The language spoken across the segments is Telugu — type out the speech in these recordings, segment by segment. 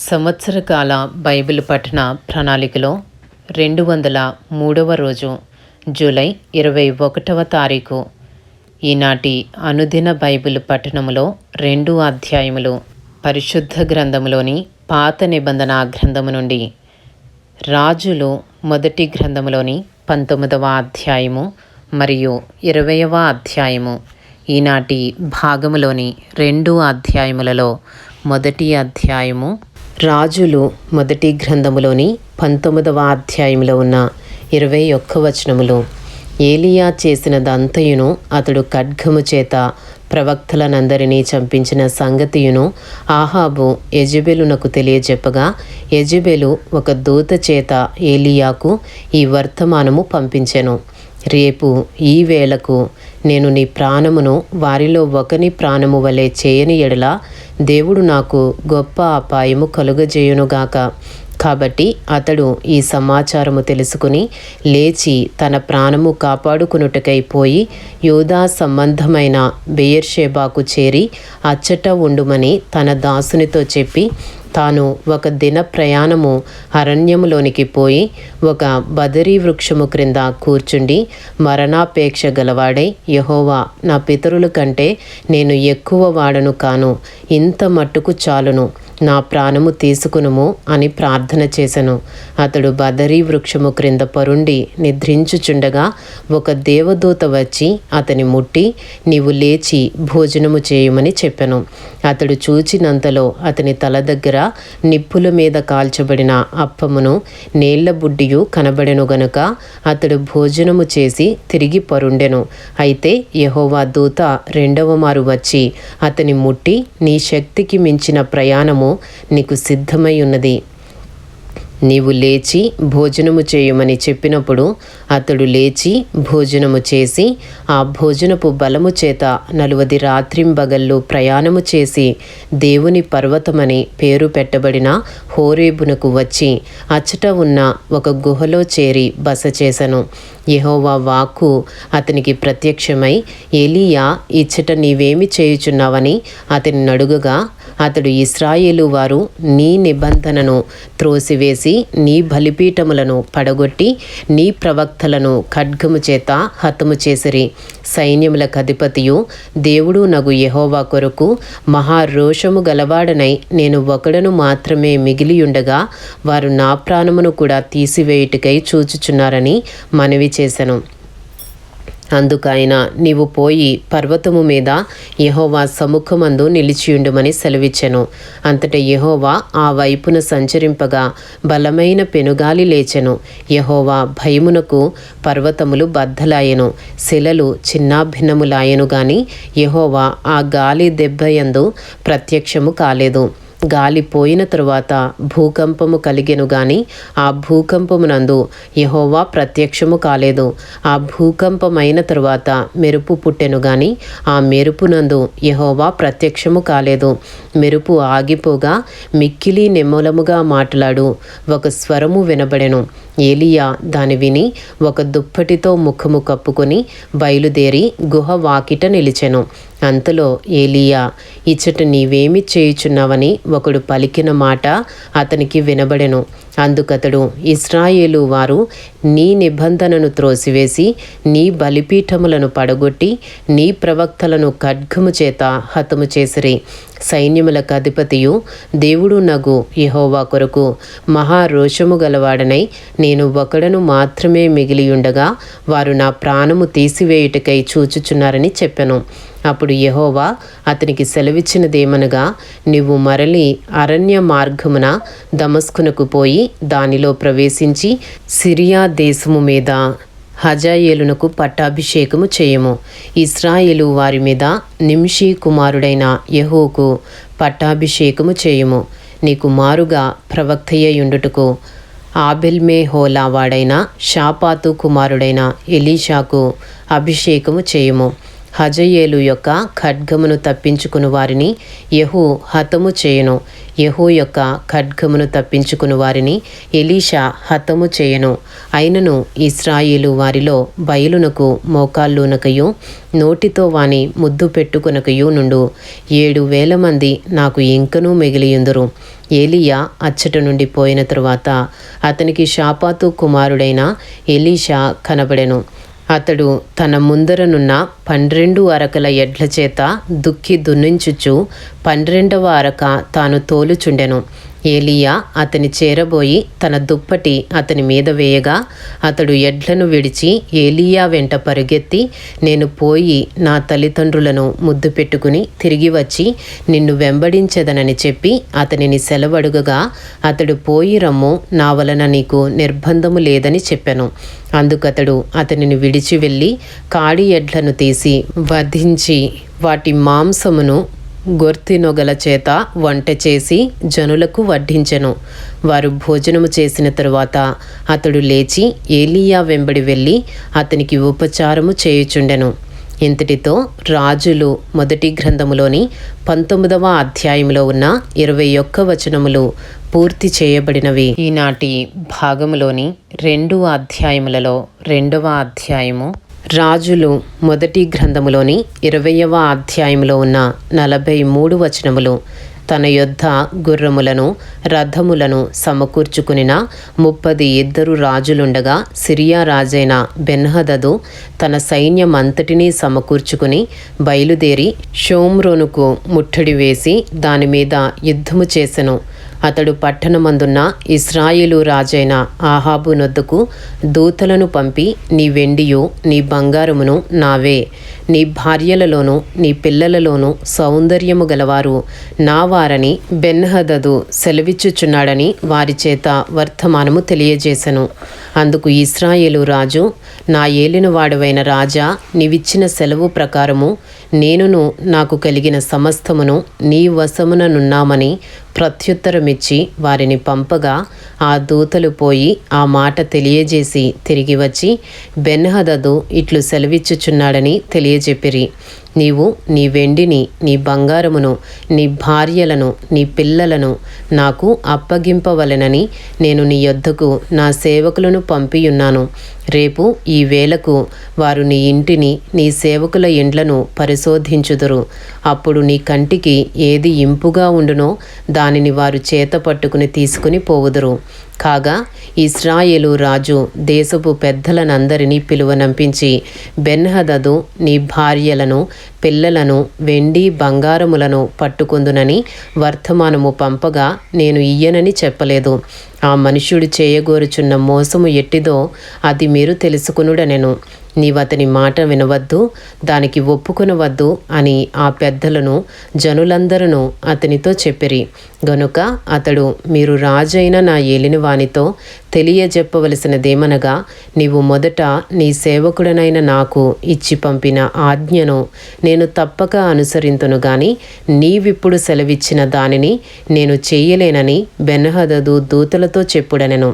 సంవత్సరకాల బైబిల్ పఠన ప్రణాళికలో 203వ రోజు జూలై 21వ తారీఖు. ఈనాటి అనుదిన బైబిల్ పఠనములో 2 అధ్యాయములు పరిశుద్ధ గ్రంథములోని పాత నిబంధన గ్రంథము నుండి, రాజులు మొదటి గ్రంథములోని 19వ అధ్యాయము మరియు 20వ అధ్యాయము. ఈనాటి భాగములోని 2 అధ్యాయములలో మొదటి అధ్యాయము రాజులు మొదటి గ్రంథములోని 19వ అధ్యాయంలో ఉన్న 21 వచనములు. ఏలియా చేసినదంతయును, అతడు ఖడ్గము చేత ప్రవక్తలనందరినీ చంపించిన సంగతియును ఆహాబు యెజెబెలునకు తెలియజెప్పగా, యెజెబెలు ఒక దూత చేత ఏలియాకు ఈ వర్తమానము పంపించెను. రేపు ఈ వేళకు నేను నీ ప్రాణమును వారిలో ఒకని ప్రాణము వలె చేయని ఎడల దేవుడు నాకు గొప్ప అపాయము కలుగజేయునుగాక. కాబట్టి అతడు ఈ సమాచారము తెలుసుకుని లేచి తన ప్రాణము కాపాడుకునుటకై పోయి యూదా సంబంధమైన బెయేర్షెబాకు చేరి అచ్చట ఉండుమని తన దాసునితో చెప్పి, తాను ఒక దిన ప్రయాణము అరణ్యములోనికి పోయి ఒక బదరీ వృక్షము క్రింద కూర్చుండి మరణాపేక్ష గలవాడై, యెహోవా, నా పితరుల కంటే నేను ఎక్కువ వాడను కాను, ఇంత మట్టుకు చాలును, నా ప్రాణము తీసుకునుము అని ప్రార్థన చేసెను. అతడు బదరీ వృక్షము క్రింద పరుండి నిద్రించుచుండగా ఒక దేవదూత వచ్చి అతని ముట్టి, నీవు లేచి భోజనము చేయుమని చెప్పెను. అతడు చూచినంతలో అతని తల దగ్గర నిప్పుల మీద కాల్చబడిన అప్పమును నీళ్ల బుడ్డియు కనబడెను గనుక అతడు భోజనము చేసి తిరిగి పరుండెను. అయితే యెహోవా దూత రెండవ మారు వచ్చి అతని ముట్టి, నీ శక్తికి మించిన ప్రయాణము నీకు సిద్ధమై ఉన్నది, నీవు లేచి భోజనము చేయమని చెప్పినప్పుడు అతడు లేచి భోజనము చేసి ఆ భోజనపు బలము చేత 40 రాత్రింబగళ్ళు ప్రయాణము చేసి దేవుని పర్వతమని పేరు పెట్టబడిన హోరేబునకు వచ్చి అచ్చట ఉన్న ఒక గుహలో చేరి బస చేసెను. యెహోవా వాక్కు అతనికి ప్రత్యక్షమై, ఏలీయా, ఇచ్చట నీవేమి చేయుచున్నావని అతని నడుగగా, అతడు ఇశ్రాయేలు వారు నీ నిబంధనను త్రోసివేసి నీ బలిపీఠములను పడగొట్టి నీ ప్రవక్తలను ఖడ్గము చేత హతము చేసిరి. సైన్యములకు అధిపతియు దేవుడు నగు యెహోవా కొరకు మహారోషము గలవాడనై నేను ఒకడను మాత్రమే మిగిలియుండగా వారు నా ప్రాణమును కూడా తీసివేయుటకై చూచుచున్నారని మనవి చేసెను. అందుకైన నీవు పోయి పర్వతము మీద యెహోవా సముఖమందు నిలిచియుండుమని సెలవిచ్చెను. అంతట యెహోవా ఆ వైపున సంచరింపగా బలమైన పెనుగాలి లేచెను. యెహోవా భయమునకు పర్వతములు బద్దలాయెను, శిలలు చిన్నాభిన్నములాయెను గాని యెహోవా ఆ గాలి దెబ్బయందు ప్రత్యక్షము కాలేదు. గాలి పోయిన తరువాత భూకంపము కలిగెను గాని ఆ భూకంపమునందు యెహోవా ప్రత్యక్షము కాలేదు. ఆ భూకంపమైన తరువాత మెరుపు పుట్టెను గాని ఆ మెరుపునందు యెహోవా ప్రత్యక్షము కాలేదు. మెరుపు ఆగిపోగా మిక్కిలి నెమ్మలముగా మాట్లాడు ఒక స్వరము వినబడెను. ఏలియా దాని విని ఒక దుప్పటితో ముఖము కప్పుకొని బయలుదేరి గుహ వాకిట నిలిచెను. అంతలో ఏలియా, ఇచ్చట నీవేమి చేయుచున్నావని ఒకడు పలికిన మాట అతనికి వినబడెను. అందుకతడు, ఇశ్రాయేలు వారు నీ నిబంధనను త్రోసివేసి నీ బలిపీఠములను పడగొట్టి నీ ప్రవక్తలను ఖడ్గము చేత హతము చేసిరి. సైన్యములకు అధిపతియు దేవుడు నగు యెహోవా కొరకు మహారోషము గలవాడనై నేను ఒకడను మాత్రమే మిగిలియుండగా వారు నా ప్రాణము తీసివేయుటకై చూచుచున్నారని చెప్పెను. అప్పుడు యెహోవా అతనికి సెలవిచ్చినదేమనగా, నీవు మరలి అరణ్య మార్గమున దమస్కునకు పోయి దానిలో ప్రవేశించి సిరియా దేశము మీద హజాయేలునకు పట్టాభిషేకము చేయము. ఇశ్రాయేలు వారి మీద నింషీ కుమారుడైన యెహూకు పట్టాభిషేకము చేయము. నీకు మారుగా ప్రవక్తయ్యుండుటకు ఆబెల్మెహోలా వాడైన షాపాతు కుమారుడైన ఎలీషాకు అభిషేకము చేయము. హజయేలు యొక్క ఖడ్గమును తప్పించుకుని వారిని యెహూ హతము చేయును. యెహూ యొక్క ఖడ్గమును తప్పించుకుని వారిని ఎలీషా హతము చేయను. అయినను ఇశ్రాయేలు వారిలో బయలునకు మోకాళ్ళునకయు నోటితో వాని ముద్దు పెట్టుకునకయు నుండు 7,000 మంది నాకు ఇంకనూ మిగిలియుందురు. ఏలియా అచ్చట నుండి పోయిన తరువాత అతనికి షాపాతు కుమారుడైన ఎలీషా కనబడెను. అతడు తన ముందరనున్న 12 అరకల ఎడ్ల చేత దుక్కి దున్నించుచు 12వ అరక తాను తోలుచుండెను. ఏలియా అతని చేరబోయి తన దుప్పటి అతని మీద వేయగా అతడు ఎడ్లను విడిచి ఏలియా వెంట పరుగెత్తి, నేను పోయి నా తల్లిదండ్రులను ముద్దు పెట్టుకుని తిరిగి వచ్చి నిన్ను వెంబడించెదనని చెప్పి అతనిని సెలవడుగగా అతడు పోయి రమ్ము, నా వలన నీకు నిర్బంధము లేదని చెప్పెను. అందుకతడు అతనిని విడిచి వెళ్ళి కాడి ఎడ్లను తీసి వధించి వాటి మాంసమును గొర్తినొగల చేత వంట చేసి జనులకు వడ్డించెను. వారు భోజనము చేసిన తరువాత అతడు లేచి ఏలియా వెంబడి వెళ్ళి అతనికి ఉపచారము చేయుచుండెను. ఇంతటితో రాజులు మొదటి గ్రంథములోని 19వ అధ్యాయంలో ఉన్న 21 వచనములు పూర్తి చేయబడినవి. ఈనాటి భాగములోని 2 అధ్యాయములలో 2వ అధ్యాయము, రాజులు మొదటి గ్రంథములోని 20వ అధ్యాయంలో ఉన్న 43 వచనములు. తన యొద్ద గుర్రములను రథములను సమకూర్చుకునిన 32 రాజులుండగా సిరియా రాజైన బెన్హదదు తన సైన్యమంతటినీ సమకూర్చుకుని బయలుదేరి షోమ్రోనుకు ముట్టడి వేసి దాని మీద యుద్ధము చేసెను. అతడు పట్టణమందున్న ఇశ్రాయేలు రాజైన ఆహాబు నొద్దకు దూతలను పంపి, నీ వెండియు నీ బంగారమును నావే, నీ భార్యలలోనూ నీ పిల్లలలోనూ సౌందర్యము గలవారు నా వారని బెన్హదదు సెలవిచ్చుచున్నాడని వారి చేత వర్తమానము తెలియజేసెను. అందుకు ఇశ్రాయేలు రాజు, నా ఏలినవాడవైన రాజా, నీవిచ్చిన సెలవు ప్రకారము నేనును నాకు కలిగిన సమస్తమును నీ వశముననున్నామని ప్రత్యుత్తరమిచ్చి వారిని పంపగా ఆ దూతలు పోయి ఆ మాట తెలియజేసి తిరిగి వచ్చి బెన్హదదు ఇట్లు సెలవిచ్చుచున్నాడని తెలియజెప్పిరి. నీవు నీ వెండిని నీ బంగారమును నీ భార్యలను నీ పిల్లలను నాకు అప్పగింపవలెనని నేను నీ యొద్దకు నా సేవకులను పంపియున్నాను. రేపు ఈ వేళకు వారు నీ ఇంటిని నీ సేవకుల ఇండ్లను పరిశోధించుదురు. అప్పుడు నీ కంటికి ఏది ఇంపుగా ఉండునో దానిని వారు చేత పట్టుకుని తీసుకుని పోవుదురు. కాగా ఇశ్రాయేలు రాజు దేశపు పెద్దలనందరినీ పిలువనంపించి, బెన్హదదు నీ భార్యలను పిల్లలను వెండి బంగారములను పట్టుకుందునని వర్తమానము పంపగా నేను ఇయ్యనని చెప్పలేదు. ఆ మనుష్యుడు చేయగోరుచున్న మోసము ఎట్టిదో అది మీరు తెలుసుకునుడనెను. నీవతని మాట వినవద్దు, దానికి ఒప్పుకొనవద్దు అని ఆ పెద్దలను జనులందరూ అతనితో చెప్పిరి. గనుక అతడు, మీరు రాజైన నా ఏలిన వానితో తెలియజెప్పవలసినదేమనగా, నీవు మొదట నీ సేవకుడనైన నాకు ఇచ్చి పంపిన ఆజ్ఞను నేను తప్పక అనుసరింతును గాని నీవిప్పుడు సెలవిచ్చిన దానిని నేను చెయ్యలేనని బెన్హదదు దూతలతో చెప్పుడనెను.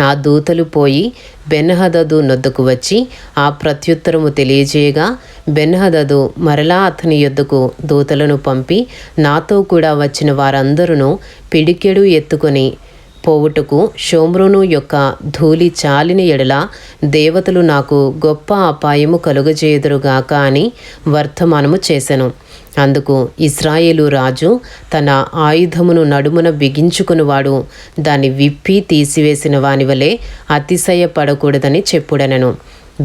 ఆ దూతలు పోయి బెన్హదదు నొద్దకు వచ్చి ఆ ప్రత్యుత్తరము తెలియజేయగా బెన్హదదు మరలా అతని యొద్దకు దూతలను పంపి, నాతో కూడా వచ్చిన వారందరూ పిడికెడు ఎత్తుకొని పోవుటకు షోమ్రోను యొక్క ధూళి చాలిన ఎడల దేవతలు నాకు గొప్ప అపాయము కలుగజేయుదురుగాక అని వర్తమానము చేసెను. అందుకు ఇశ్రాయేలు రాజు తన ఆయుధమును నడుమున బిగించుకునివాడు దాన్ని విప్పి తీసివేసిన వాని వలె అతిశయపడకూడదని చెప్పుడనెను.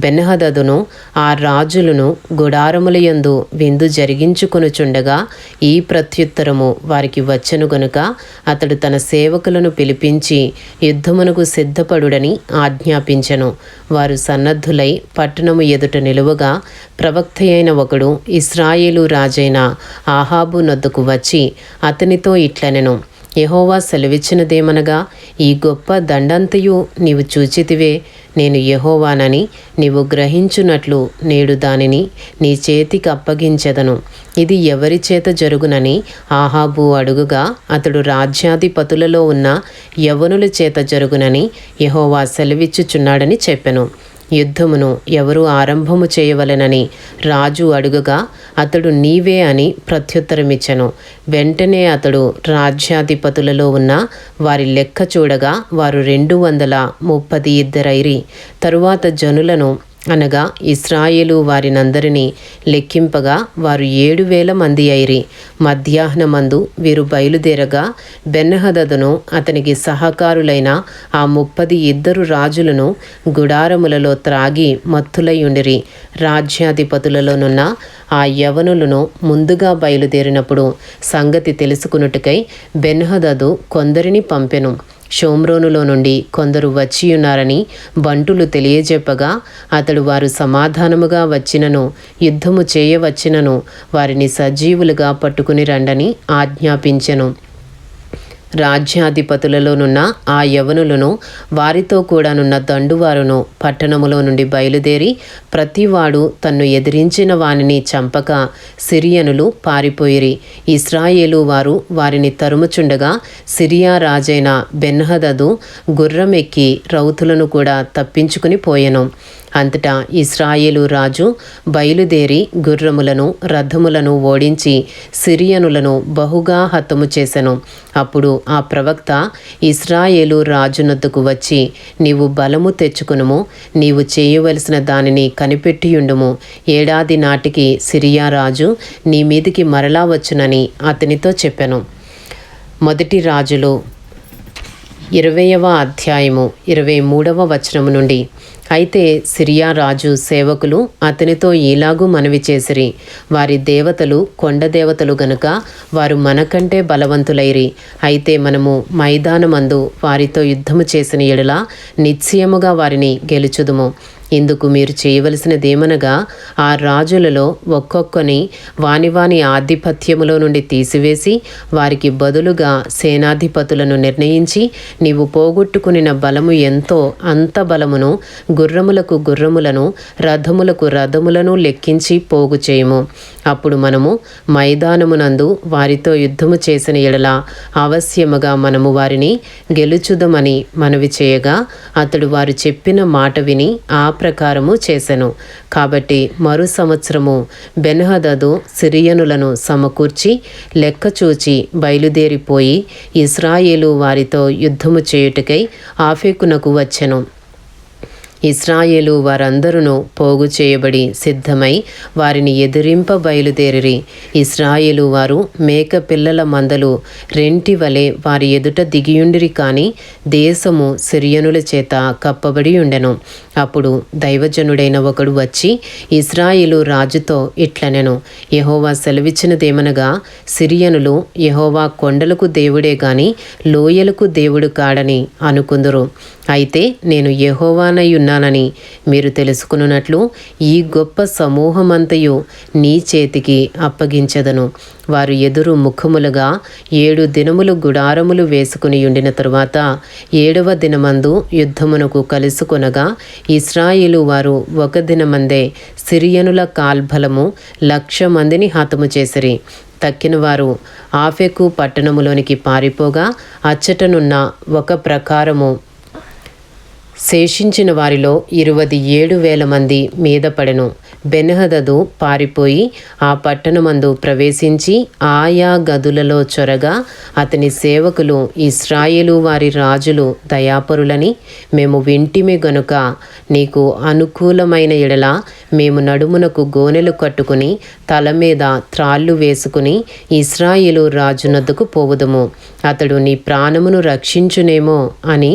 బెన్హదదును ఆ రాజులను గుడారములయందు విందు జరిగించుకొనుచుండగా ఈ ప్రత్యుత్తరము వారికి వచ్చెను గనుక అతడు తన సేవకులను పిలిపించి యుద్ధమునకు సిద్ధపడుడని ఆజ్ఞాపించెను. వారు సన్నద్ధులై పట్టణము ఎదుట నిలువగా ప్రవక్తయైన ఒకడు ఇశ్రాయేలు రాజైన ఆహాబు నొద్దకు వచ్చి అతనితో ఇట్లనెను, యెహోవా సెలవిచ్చినదేమనగా, ఈ గొప్ప దండంతయు నీవు చూచితివే. నేను యెహోవానని నీవు గ్రహించునట్లు నేడు దానిని నీ చేతికి అప్పగించెదను. ఇది ఎవరి చేత జరుగునని ఆహాబు అడుగుగా అతడు, రాజ్యాధిపతులలో ఉన్న యవనుల చేత జరుగునని యెహోవా సెలవిచ్చుచున్నాడని చెప్పెను. యుద్ధమును ఎవరు ఆరంభము చేయవలెనని రాజు అడుగగా అతడు, నీవే అని ప్రత్యుత్తరమిచ్చెను. వెంటనే అతడు రాజ్యాధిపతులలో ఉన్న వారి లెక్క చూడగా వారు 232 తరువాత జనులను అనగా ఇశ్రాయేలు వారినందరినీ లెక్కింపగా వారు 7,000 మంది అయిరి. మధ్యాహ్నమందు వీరు బయలుదేరగా బెన్హదదును అతనికి సహకారులైన ఆ 32 రాజులను గుడారములలో త్రాగి మత్తులయుండిరి. రాజ్యాధిపతులలోనున్న ఆ యవనులను ముందుగా బయలుదేరినప్పుడు సంగతి తెలుసుకున్నట్టుకై బెన్హదదు కొందరిని పంపెను. షోమ్రోనులో నుండి కొందరు వచ్చియున్నారని బంటులు తెలియజెప్పగా అతడు వారు సమాధానముగా వచ్చినను యుద్ధము చేయవచ్చినను వారిని సజీవులుగా పట్టుకుని రండని ఆజ్ఞాపించెను. రాజ్యాధిపతులలోనున్న ఆ యవనులను వారితో కూడానున్న దండువారును పట్టణములో నుండి బయలుదేరి ప్రతివాడు తన్ను ఎదిరించిన వానిని చంపక సిరియనులు పారిపోయిరి. ఇశ్రాయేలు వారు వారిని తరుముచుండగా సిరియా రాజైన బెన్హదదు గుర్రమెక్కి రౌతులను కూడా తప్పించుకుని పోయెను. అంతటా ఇశ్రాయేలు రాజు బయలుదేరి గుర్రములను రథములను ఓడించి సిరియనులను బహుగా హతము చేసెను. అప్పుడు ఆ ప్రవక్త ఇశ్రాయేలు రాజునొద్దకు వచ్చి, నీవు బలము తెచ్చుకునుము, నీవు చేయవలసిన దానిని కనిపెట్టియుండుము. 7 ఏడాది నాటికి సిరియా రాజు నీ మీదికి మరలా వచ్చునని అతనితో చెప్పెను. మొదటి రాజులు 20వ అధ్యాయము 23వ వచనము నుండి. అయితే సిరియా రాజు సేవకులు అతనితో ఈలాగు మనవి చేసిరి, వారి దేవతలు కొండ దేవతలు గనుక వారు మనకంటే బలవంతులైరి. అయితే మనము మైదానమందు వారితో యుద్ధము చేసిన ఎడల నిశ్చయముగా వారిని గెలుచుదుము. ఇందుకు మీరు చేయవలసినదేమనగా ఆ రాజులలో ఒక్కొక్కని వాని ఆధిపత్యములో నుండి తీసివేసి వారికి బదులుగా సేనాధిపతులను నిర్ణయించి, నీవు పోగొట్టుకునిన బలము ఎంతో అంత బలమును, గుర్రములకు గుర్రములను, రథములకు రథములను లెక్కించి పోగు చేయుము. అప్పుడు మనము మైదానమునందు వారితో యుద్ధము చేసిన ఎడల అవశ్యముగా మనము వారిని గెలుచుదమని మనవి చేయగా అతడు వారు చెప్పిన మాట విని ఆ ప్రకారము చేసెను. కాబట్టి మరు సంవత్సరము బెన్హదదు సిరియనులను సమకూర్చి లెక్క చూచి బయలుదేరిపోయి ఇశ్రాయేలు వారితో యుద్ధము చేయుటకై ఆఫెకునకు వచ్చెను. ఇశ్రాయేలు వారందరూ పోగు చేయబడి సిద్ధమై వారిని ఎదిరింప బయలుదేరిరి. ఇశ్రాయేలు వారు మేక పిల్లల మందలు రెంటి వలె వారి ఎదుట దిగియుండిరి, కాని దేశము సిరియనుల చేత కప్పబడి ఉండెను. అప్పుడు దైవజనుడైన ఒకడు వచ్చి ఇశ్రాయేలు రాజుతో ఇట్లనెను, యెహోవా సెలవిచ్చినదేమనగా, సిరియనులు యెహోవా కొండలకు దేవుడే గాని లోయలకు దేవుడు కాడని అనుకుందురు. అయితే నేను యెహోవానయున్నానని మీరు తెలుసుకున్నట్లు ఈ గొప్ప సమూహమంతయు నీ చేతికి అప్పగించెదను. వారు ఎదురు ముఖములుగా 7 దినములు గుడారములు వేసుకుని ఉండిన తరువాత 7వ దినమందు యుద్ధమునకు కలుసుకొనగా ఇశ్రాయేలు వారు 1 దినమందే సిరియనుల కాల్బలము 1,00,000 మందిని హతము చేసిరి. తక్కిన వారు ఆఫెకు పట్టణములోనికి పారిపోగా అచ్చటనున్న ఒక ప్రకారము శేషించిన వారిలో 27,000 మంది మీద పడెను. బెన్హదదు పారిపోయి ఆ పట్టణమందు ప్రవేశించి ఆయా గదులలో చొరగా అతని సేవకులు ఇశ్రాయేలు వారి రాజులు దయాపరులని మేము వింటిమి గనుక నీకు అనుకూలమైన ఎడల మేము నడుమునకు గోనెలు కట్టుకుని తల మీద త్రాళ్ళు వేసుకుని ఇశ్రాయేలు రాజునద్దకు పోవుదుము, అతడు నీ ప్రాణమును రక్షించునేమో అని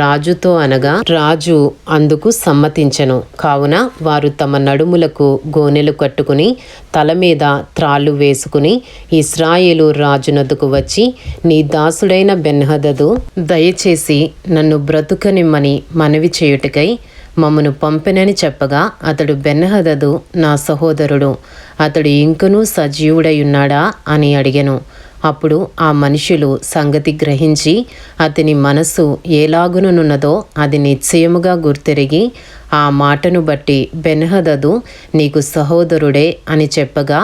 రాజుతో అనగా రాజు అందుకు సమ్మతించెను. కావున వారు తమ నడుములకు గోనెలు కట్టుకుని తల మీద త్రాళ్ళు వేసుకుని ఇశ్రాయేలు రాజునద్దకు వచ్చి, నీ దాసుడైన బెన్హదదు దయచేసి నన్ను బ్రతుకనిమ్మని మనవి చేయుటకై మమ్మను పంపెనని చెప్పగా అతడు బెన్హదదు నా సహోదరుడు, అతడు ఇంకనూ సజీవుడయున్నాడా అని అడిగెను. అప్పుడు ఆ మనుషులు సంగతి గ్రహించి అతని మనస్సు ఎలాగునున్నదో అది నిశ్చయముగా గుర్తెరిగి ఆ మాటను బట్టి బెన్హదదు నీకు సహోదరుడే అని చెప్పగా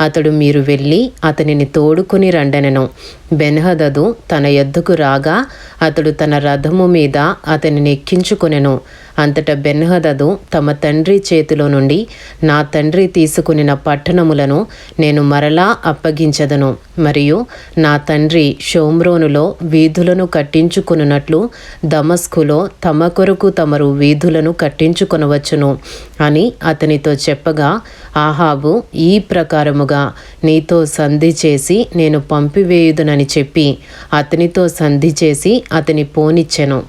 అతడు మీరు వెళ్ళి అతనిని తోడుకొని రండనెను. బెన్హదదు తన యొద్దకు రాగా అతడు తన రథము మీద అతనిని ఎక్కించుకొనెను. అంతటా బెన్హదదు తమ తండ్రి చేతిలో నుండి నా తండ్రి తీసుకునిన పట్టణములను నేను మరలా అప్పగించదను, మరియు నా తండ్రి షోమ్రోనులో వీధులను కట్టించుకొనున్నట్లు దమస్కులో తమ కొరకు తమరు వీధులను కట్టించుకొనవచ్చును అని అతనితో చెప్పగా, ఆహాబు ఈ ప్రకారముగా నీతో సంధి చేసి నేను పంపివేయుదునని చెప్పి అతనితో సంధి చేసి అతని పోనిచ్చెను.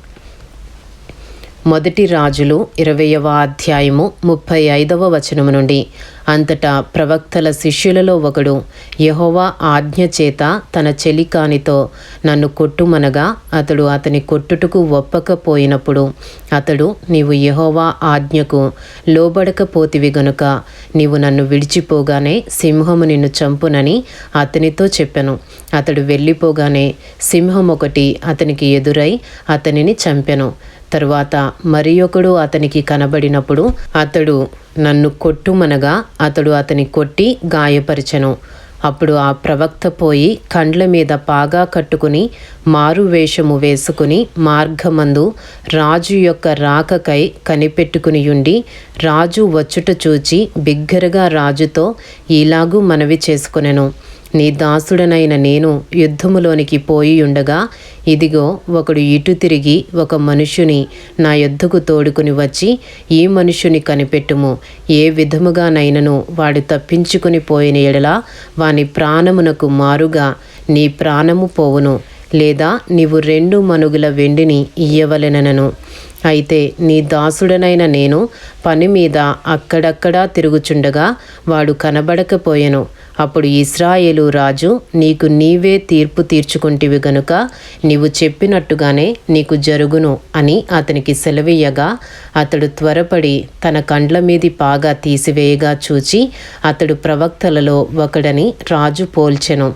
1 రాజులు 20వ అధ్యాయము 35వ వచనము నుండి. అంతటా ప్రవక్తల శిష్యులలో ఒకడు యెహోవా ఆజ్ఞ చేత తన చెలికానితో నన్ను కొట్టుమనగా అతడు అతని కొట్టుటకు ఒప్పకపోయినప్పుడు అతడు, నీవు యెహోవా ఆజ్ఞకు లోబడకపోతివి గనుక నీవు నన్ను విడిచిపోగానే సింహము నిన్ను చంపునని అతనితో చెప్పెను. అతడు వెళ్ళిపోగానే సింహం ఒకటి అతనికి ఎదురై అతనిని చంపెను. తరువాత మరి ఒకడు అతనికి కనబడినప్పుడు అతడు నన్ను కొట్టుమనగా అతడు అతని కొట్టి గాయపరిచెను. అప్పుడు ఆ ప్రవక్త పోయి కండ్ల మీద పాగా కట్టుకుని మారు వేషము వేసుకుని మార్గమందు రాజు యొక్క రాకకై కనిపెట్టుకునియుండి రాజు వచ్చుట చూచి బిగ్గరగా రాజుతో ఈలాగు మనవి చేసుకొనెను, నీ దాసుడనైన నేను యుద్ధములోనికి పోయి ఉండగా ఇదిగో ఒకడు ఇటు తిరిగి ఒక మనుష్యుని నా యొద్దకు తోడుకుని వచ్చి, ఈ మనుష్యుని కనిపెట్టుము, ఏ విధముగానైనను వాడు తప్పించుకుని పోయిన ఎడల వాని ప్రాణమునకు మారుగా నీ ప్రాణము పోవును, లేదా నీవు 2 మనుగుల వెండిని ఇయ్యవలెనను. అయితే నీ దాసుడనైన నేను పని మీద అక్కడక్కడా తిరుగుచుండగా వాడు కనబడకపోయెను. అప్పుడు ఇశ్రాయేలు రాజు, నీకు నీవే తీర్పు తీర్చుకుంటివి గనుక నీవు చెప్పినట్టుగానే నీకు జరుగును అని అతనికి సెలవీయగా అతడు త్వరపడి తన కండ్ల మీది పాగా తీసివేయగా చూచి అతడు ప్రవక్తలలో ఒకడని రాజు పోల్చెను.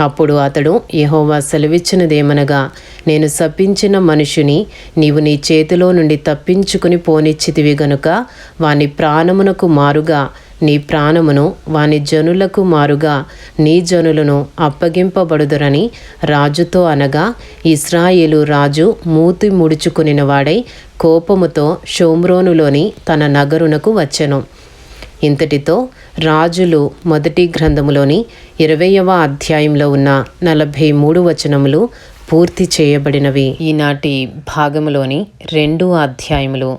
అప్పుడు అతడు, యెహోవా సెలవిచ్చినదేమనగా, నేను శపించిన మనుషుని నీవు నీ చేతిలో నుండి తప్పించుకుని పోనిచ్చితివి గనుక వాని ప్రాణమునకు మారుగా నీ ప్రాణమును, వాని జనులకు మారుగా నీ జనులను అప్పగింపబడుదురని రాజుతో అనగా, ఇశ్రాయేలు రాజు మూతి ముడుచుకునిన వాడై కోపముతో షోమ్రోనులోని తన నగరునకు వచ్చెను. ఇంతటితో రాజులు 1 గ్రంథములోని 20వ అధ్యాయంలో ఉన్న 43 వచనములు పూర్తి చేయబడినవి. ఈనాటి భాగములోని 2 అధ్యాయములు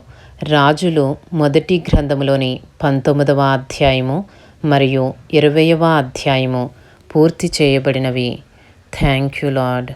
రాజులు 1 గ్రంథములోని 19వ అధ్యాయము మరియు 20వ అధ్యాయము పూర్తి చేయబడినవి. Thank you lord.